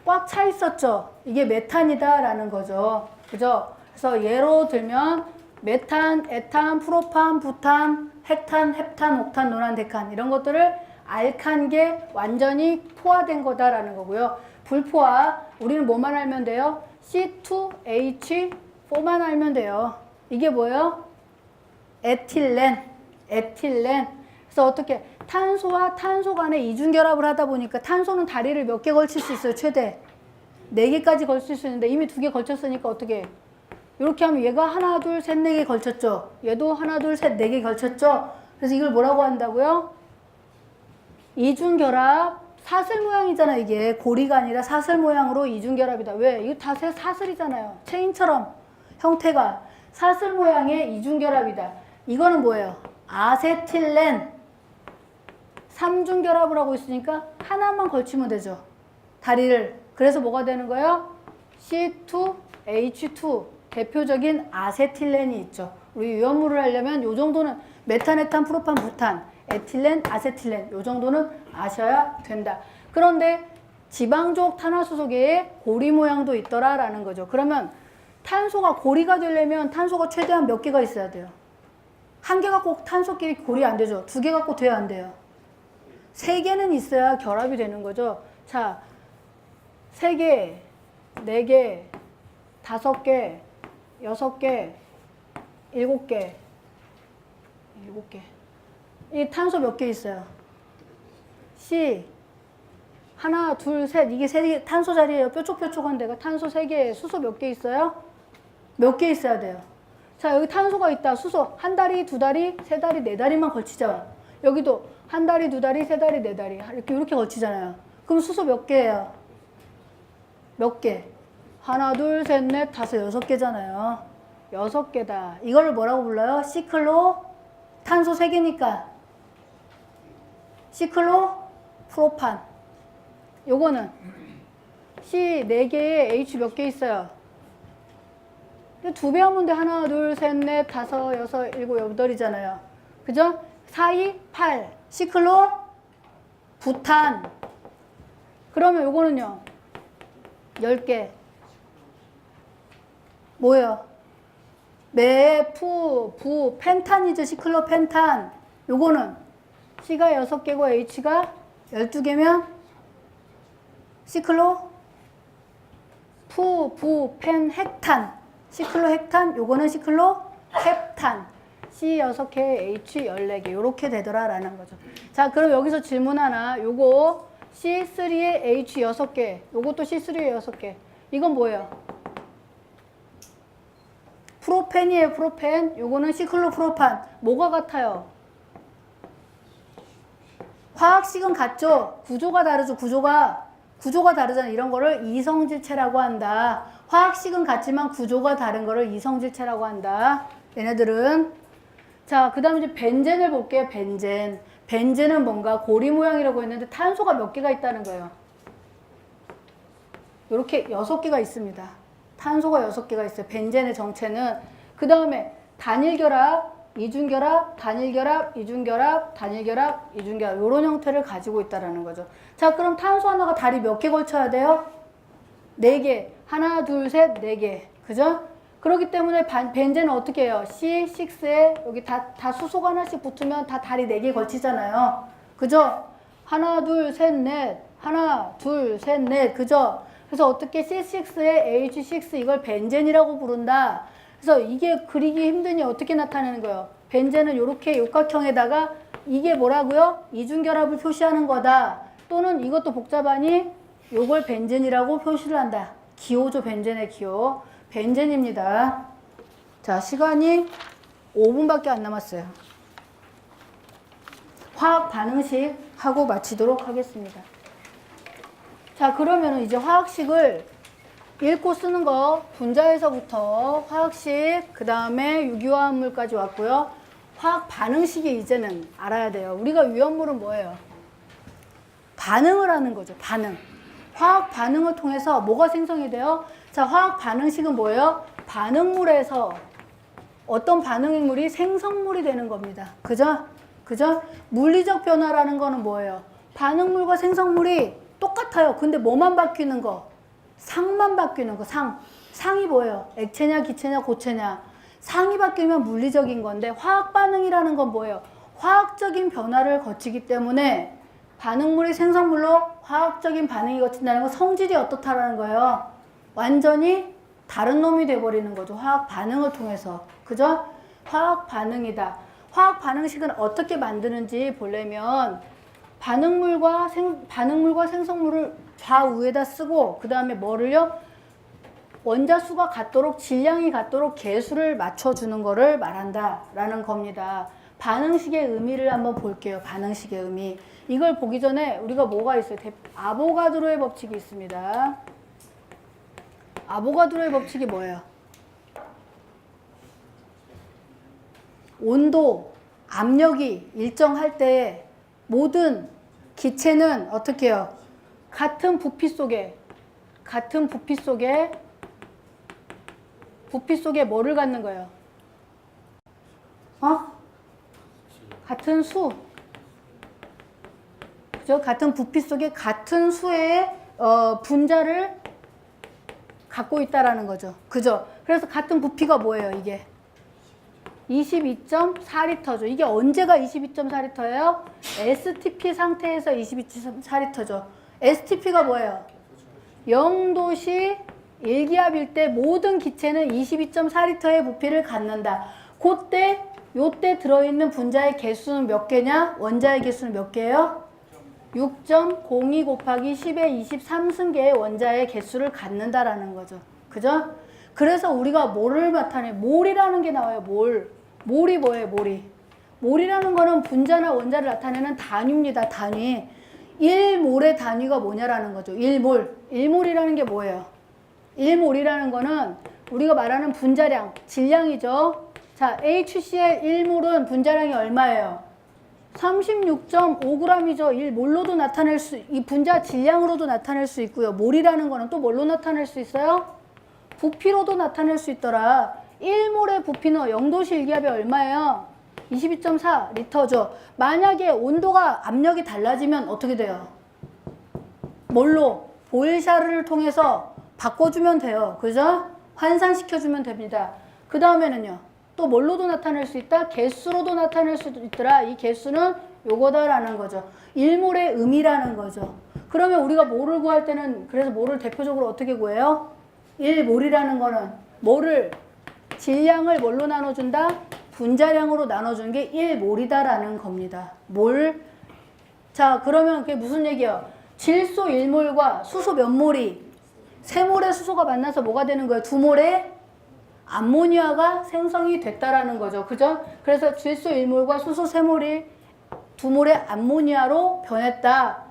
꽉 차 있었죠. 이게 메탄이다라는 거죠. 그죠? 그래서 예로 들면 메탄, 에탄, 프로판, 부탄, 헥탄, 헵탄, 옥탄, 노난, 데칸 이런 것들을 알칸계 완전히 포화된 거다라는 거고요. 불포화, 우리는 뭐만 알면 돼요? C2H4만 알면 돼요. 이게 뭐예요? 에틸렌. 그래서 어떻게 탄소와 탄소 간에 이중결합을 하다 보니까 탄소는 다리를 몇 개 걸칠 수 있어요? 최대 4개까지 걸칠 수 있는데 이미 2개 걸쳤으니까 어떻게 이렇게 하면 얘가 하나 둘 셋 네 개 걸쳤죠. 얘도 하나 둘 셋 네 개 걸쳤죠. 그래서 이걸 뭐라고 한다고요? 이중결합. 사슬 모양이잖아. 이게 고리가 아니라 사슬 모양으로 이중결합이다. 왜? 이거 다 사슬이잖아요. 체인처럼 형태가 사슬 모양의 이중결합이다. 이거는 뭐예요? 아세틸렌 3중결합을 하고 있으니까 하나만 걸치면 되죠. 다리를. 그래서 뭐가 되는 거예요? C2H2 대표적인 아세틸렌이 있죠. 우리 위험물을 하려면 요 정도는 메탄에탄, 프로판, 부탄, 에틸렌, 아세틸렌 요 정도는 아셔야 된다. 그런데 지방족 탄화수소계에 고리 모양도 있더라라는 거죠. 그러면 탄소가 고리가 되려면 탄소가 최대한 몇 개가 있어야 돼요? 한 개가 꼭 탄소끼리 고리 안 되죠. 2개 갖고 돼야 안 돼요. 3개는 있어야 결합이 되는 거죠. 자, 3개, 4개, 5개, 6개, 7개, 7개. 이 탄소 몇 개 있어요? C 하나, 둘, 셋. 이게 3개 탄소 자리예요. 뾰족뾰족한 데가 탄소 3개, 수소 몇 개 있어요? 몇 개 있어야 돼요? 자, 여기 탄소가 있다. 수소 한 다리, 2다리, 3다리, 4다리만 걸치죠. 여기도 한 다리, 2다리, 3다리, 4다리 이렇게 걸치잖아요. 그럼 수소 몇 개예요? 몇 개? 하나, 둘, 셋, 넷, 다섯, 6개잖아요. 6개다. 이걸 뭐라고 불러요? 시클로 탄소 3개니까 시클로 프로판. 요거는 C 4개에 H 몇 개 있어요? 2배 하면 돼. 하나, 둘, 셋, 넷, 다섯, 6, 7, 8이잖아요. 그죠? 4, 2, 8. 시클로 부탄. 그러면 요거는요. 10개. 뭐예요? 부, 펜탄이죠. 시클로 펜탄. 요거는 C가 6개고 H가 12개면 시클로 부, 펜, 헥탄. 시클로 헥탄. 요거는 시클로 헵탄. C 6개, H 14개. 요렇게 되더라라는 거죠. 자, 그럼 여기서 질문 하나. 요거 C3에 H 6개. 요것도 C3에 6개. 이건 뭐예요? 프로펜이에요. 프로펜. 요거는 시클로프로판. 뭐가 같아요? 화학식은 같죠? 구조가 다르죠. 구조가 다르잖아요. 이런 거를 이성질체라고 한다. 화학식은 같지만 구조가 다른 거를 이성질체라고 한다. 얘네들은. 자, 그 다음에 이제 벤젠을 볼게요. 벤젠. 벤젠은 뭔가 고리 모양이라고 했는데 탄소가 몇 개가 있다는 거예요. 이렇게 6개가 있습니다. 탄소가 6개가 있어요. 벤젠의 정체는. 그 다음에 단일결합, 이중결합, 단일결합, 이중결합, 단일결합, 이중결합 이런 형태를 가지고 있다는 거죠. 자, 그럼 탄소 하나가 다리 몇 개 걸쳐야 돼요? 4개. 하나, 둘, 셋, 4개. 그죠? 그렇기 때문에 벤젠은 어떻게 해요? C6에 여기 다 수소가 하나씩 붙으면 다 다리 4개 걸치잖아요. 그죠? 하나, 둘, 셋, 넷. 하나, 둘, 셋, 넷. 그죠? 그래서 어떻게 C6에 H6 이걸 벤젠이라고 부른다. 그래서 이게 그리기 힘드니 어떻게 나타내는 거예요? 벤젠은 이렇게 육각형에다가 이게 뭐라고요? 이중결합을 표시하는 거다. 또는 이것도 복잡하니 요걸 벤젠이라고 표시를 한다. 기호죠. 벤젠의 기호. 벤젠입니다. 자, 시간이 5분밖에 안 남았어요. 화학 반응식 하고 마치도록 하겠습니다. 자, 그러면은 이제 화학식을 읽고 쓰는 거 분자에서부터 화학식, 그 다음에 유기화합물까지 왔고요. 화학 반응식이 이제는 알아야 돼요. 우리가 위험물은 뭐예요? 반응을 하는 거죠. 반응. 화학 반응을 통해서 뭐가 생성이 돼요? 자, 화학 반응식은 뭐예요? 반응물에서 어떤 반응물이 생성물이 되는 겁니다. 그죠? 그죠? 물리적 변화라는 거는 뭐예요? 반응물과 생성물이 똑같아요. 근데 뭐만 바뀌는 거? 상만 바뀌는 거. 상이 뭐예요? 액체냐, 기체냐, 고체냐. 상이 바뀌면 물리적인 건데 화학 반응이라는 건 뭐예요? 화학적인 변화를 거치기 때문에 반응물이 생성물로 화학적인 반응이 거친다는 건 성질이 어떻다라는 거예요? 완전히 다른 놈이 돼버리는 거죠. 화학 반응을 통해서. 그죠? 화학 반응이다. 화학 반응식은 어떻게 만드는지 보려면 반응물과 생성물을 좌우에다 쓰고 그 다음에 뭐를요? 원자수가 같도록 질량이 같도록 개수를 맞춰주는 거를 말한다라는 겁니다. 반응식의 의미를 한번 볼게요. 반응식의 의미. 이걸 보기 전에 우리가 뭐가 있어요? 아보가드로의 법칙이 있습니다. 아보가드로의 법칙이 뭐예요? 온도, 압력이 일정할 때 모든 기체는 어떻게 해요? 같은 부피 속에 뭐를 갖는 거예요? 같은 수. 그죠? 같은 부피 속에 같은 수의 분자를 갖고 있다라는 거죠. 그죠? 그래서 같은 부피가 뭐예요, 이게? 22.4리터죠. 이게 언제가 22.4리터예요? STP 상태에서 22.4리터죠. STP가 뭐예요? 0도씨 1기압일 때 모든 기체는 22.4리터의 부피를 갖는다. 요때 들어있는 분자의 개수는 몇 개냐? 원자의 개수는 몇 개예요? 6.02 곱하기 10의 23승계의 원자의 개수를 갖는다라는 거죠. 그죠? 그래서 우리가 뭐를 나타내? 몰이라는 게 나와요. 몰이 뭐예요? 몰이라는 거는 분자나 원자를 나타내는 단위입니다. 단위. 1몰의 단위가 뭐냐라는 거죠. 1몰. 1몰이라는 게 뭐예요? 1몰이라는 거는 우리가 말하는 분자량, 질량이죠. 자, HCl 1몰은 분자량이 얼마예요? 36.5g이죠. 1몰로도 나타낼 이 분자 질량으로도 나타낼 수 있고요. 몰이라는 거는 또 뭘로 나타낼 수 있어요? 부피로도 나타낼 수 있더라. 1몰의 부피는 0도씨 1기압이 얼마예요? 22.4리터죠. 만약에 온도가 압력이 달라지면 어떻게 돼요? 뭘로? 보일샤를 통해서 바꿔주면 돼요. 그죠? 환산시켜주면 됩니다. 그 다음에는요. 또 뭘로도 나타낼 수 있다? 개수로도 나타낼 수도 있더라. 이 개수는 요거다라는 거죠. 1몰의 의미라는 거죠. 그러면 우리가 몰을 구할 때는 그래서 몰을 대표적으로 어떻게 구해요? 1몰이라는 거는 질량을 뭘로 나눠준다? 분자량으로 나눠준 게 1몰이다라는 겁니다. 몰. 자, 그러면 그게 무슨 얘기예요? 질소 1몰과 수소 몇 몰이? 3몰의 수소가 만나서 뭐가 되는 거예요? 2몰의 암모니아가 생성이 됐다라는 거죠. 그죠? 그래서 질소 1몰과 수소 3몰이 2몰의 암모니아로 변했다.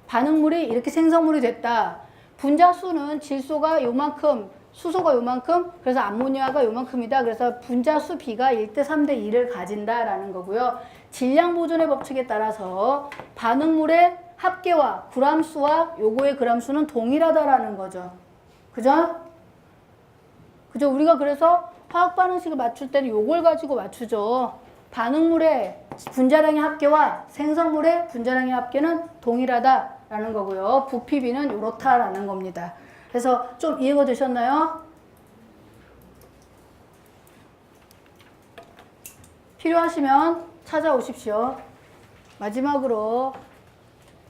반응물이 이렇게 생성물이 됐다. 분자수는 질소가 요만큼, 수소가 요만큼, 그래서 암모니아가 요만큼이다. 그래서 분자수 비가 1대 3대 2를 가진다라는 거고요. 질량 보존의 법칙에 따라서 반응물의 합계와 그람수와 요거의 그람수는 동일하다라는 거죠. 그죠? 그죠? 우리가 그래서 화학 반응식을 맞출 때는 요걸 가지고 맞추죠. 반응물의 분자량의 합계와 생성물의 분자량의 합계는 동일하다라는 거고요. 부피비는 요렇다라는 겁니다. 그래서 좀 이해가 되셨나요? 필요하시면 찾아오십시오. 마지막으로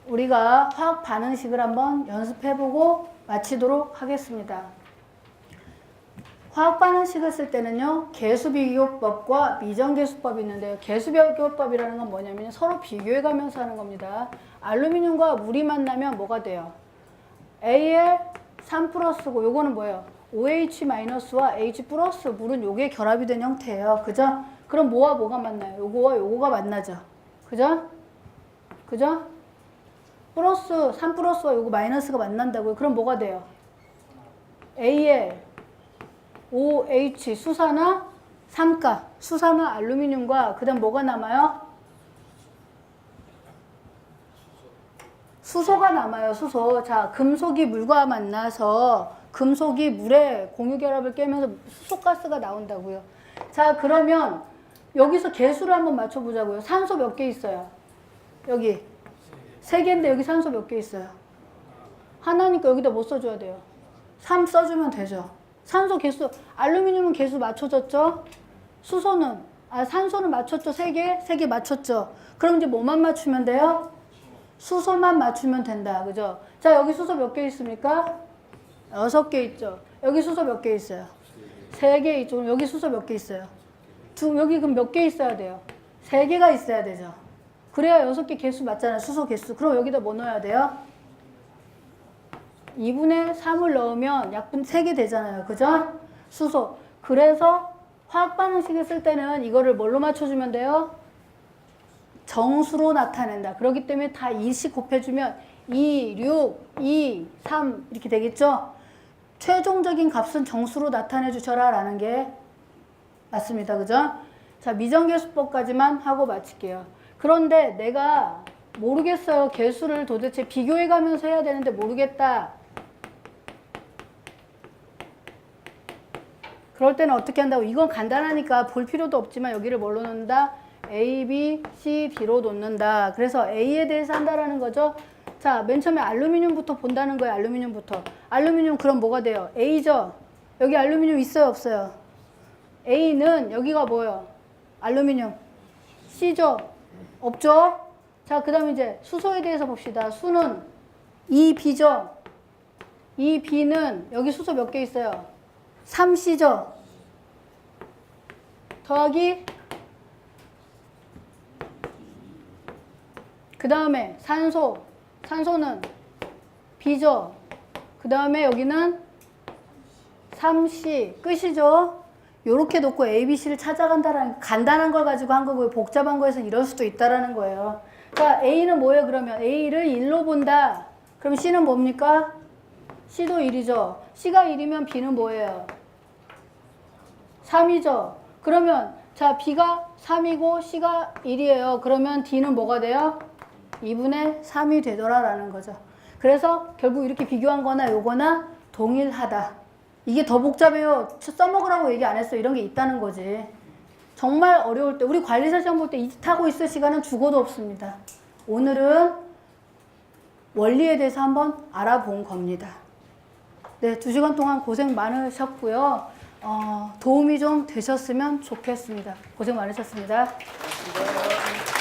우리가 화학 반응식을 한번 연습해보고 마치도록 하겠습니다. 화학 반응식을 쓸 때는요, 개수비교법과 미정개수법이 있는데요. 개수비교법이라는 건 뭐냐면 서로 비교해가면서 하는 겁니다. 알루미늄과 물이 만나면 뭐가 돼요? Al 3 플러스고 요거는 뭐예요? OH 마이너스와 H 플러스 물은 요게 결합이 된 형태예요. 그죠? 그럼 뭐와 뭐가 만나요? 요거와 요거가 만나죠. 그죠? 그죠? 플러스 3 플러스와 요거 마이너스가 만난다고요. 그럼 뭐가 돼요? Al OH 수산화 3가 수산화 알루미늄과 그 다음 뭐가 남아요? 수소가 남아요. 수소. 자, 금속이 물과 만나서 금속이 물에 공유결합을 깨면서 수소가스가 나온다고요. 자, 그러면 여기서 개수를 한번 맞춰보자고요. 산소 몇 개 있어요? 여기 3개인데 여기 산소 몇 개 있어요? 하나니까 여기다 뭐 써줘야 돼요? 3 써주면 되죠. 산소 개수, 알루미늄은 개수 맞춰졌죠? 산소는 맞췄죠? 3개? 3개 맞췄죠? 그럼 이제 뭐만 맞추면 돼요? 수소만 맞추면 된다. 그죠? 자, 여기 수소 몇 개 있습니까? 6개 있죠? 여기 수소 몇 개 있어요? 3개 있죠? 여기 수소 몇 개 있어요? 여기 그럼 몇 개 있어야 돼요? 3개가 있어야 되죠. 그래야 6개 개수 맞잖아요. 수소 개수. 그럼 여기다 뭐 넣어야 돼요? 2분의 3을 넣으면 약분 3개 되잖아요. 그죠? 수소. 그래서 화학 반응식을 쓸 때는 이거를 뭘로 맞춰주면 돼요? 정수로 나타낸다. 그렇기 때문에 다 2씩 곱해주면 2, 6, 2, 3 이렇게 되겠죠? 최종적인 값은 정수로 나타내 주셔라 라는 게 맞습니다. 그죠? 자, 미정계수법까지만 하고 마칠게요. 그런데 내가 모르겠어요. 개수를 도대체 비교해 가면서 해야 되는데 모르겠다. 그럴 때는 어떻게 한다고? 이건 간단하니까 볼 필요도 없지만 여기를 뭘로 넣는다? A, B, C, D로 놓는다. 그래서 A에 대해서 한다라는 거죠. 자, 맨 처음에 알루미늄부터 본다는 거예요. 알루미늄부터. 알루미늄 그럼 뭐가 돼요? A죠? 여기 알루미늄 있어요? 없어요? A는 여기가 뭐예요? 알루미늄. C죠? 없죠? 자, 그 다음에 이제 수소에 대해서 봅시다. 수는 EB죠? EB는 여기 수소 몇 개 있어요? 3C죠? 더하기 그 다음에 산소는 B죠? 그 다음에 여기는 3C 끝이죠? 요렇게 놓고 A, B, C를 찾아간다라는 간단한 걸 가지고 한 거고요. 복잡한 거에서는 이럴 수도 있다라는 거예요. 자, A는 뭐예요? 그러면 A를 1로 본다. 그럼 C는 뭡니까? C도 1이죠. C가 1이면 B는 뭐예요? 3이죠. 그러면 자, B가 3이고 C가 1이에요. 그러면 D는 뭐가 돼요? 2분의 3이 되더라라는 거죠. 그래서 결국 이렇게 비교한 거나 요거나 동일하다. 이게 더 복잡해요. 써먹으라고 얘기 안 했어. 이런 게 있다는 거지. 정말 어려울 때 우리 관리사 시험 볼 때 이 짓 하고 있을 시간은 죽어도 없습니다. 오늘은 원리에 대해서 한번 알아본 겁니다. 네, 2시간 동안 고생 많으셨고요. 도움이 좀 되셨으면 좋겠습니다. 고생 많으셨습니다. 고맙습니다.